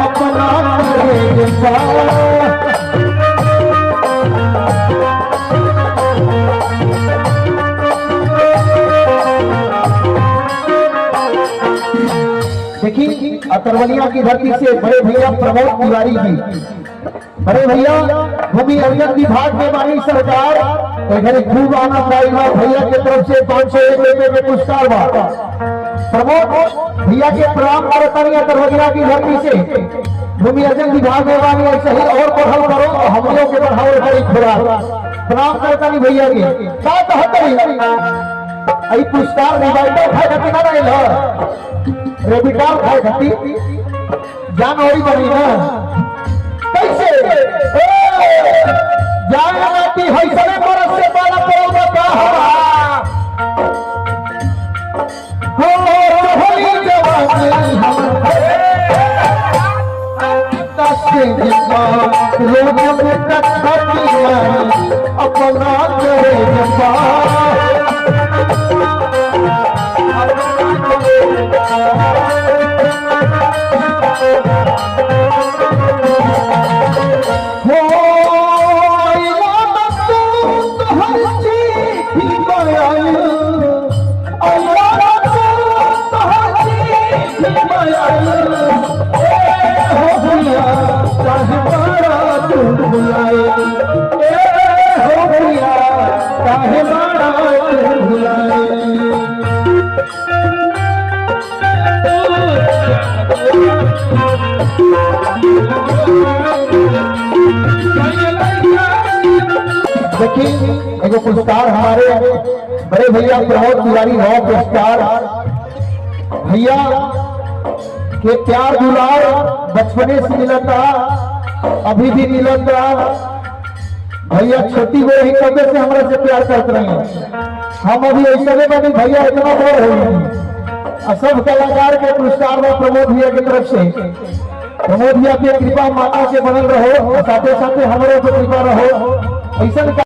अपना देखिए अतरवलिया की धरती से बड़े भैया प्रमोद तिवारी जी, बड़े भैया भूमि अर्जन विभाग में मानी सरकार खूब आना पाएगा। भैया की तरफ से 501 रुपए के पुरस्कार बा। प्रमोद भैया के प्रणाम करतानी अतरवलिया की धरती से भूमि अर्जन विभाग में मानी ऐसे ही और बढ़ाओ करो और हम लोग के बढ़ाओ बड़ी खुरा प्रणाम करतानी भैया की का कहतरी आई पुरस्कार रिवाइडर खाए खाती ना रहे रेबिटाल खाए खाती जान होरी बनी ना कैसे जान नाती हईसने परस से पाला परोगा का हो होली जवानी हम तस्के जिसका रोज में कटती अपना करे जपा देखिए एगो पुरस्कार हमारे बड़े भैया प्रमोद तिवारी है। पुरस्कार भैया के प्यार दुलार बचपने से मिलता अभी भी मिलता। भैया छोटी हो रही कबे से हमारे से प्यार करते रहे हम अभी ऐसे बनी भैया इतना बड़ हो सब कलाकार के पुरस्कार में प्रमोद भैया की तरफ से प्रमोद भैया की कृपा माता के बनल रहो साथे साथे हमारे कृपा रहो ऐसा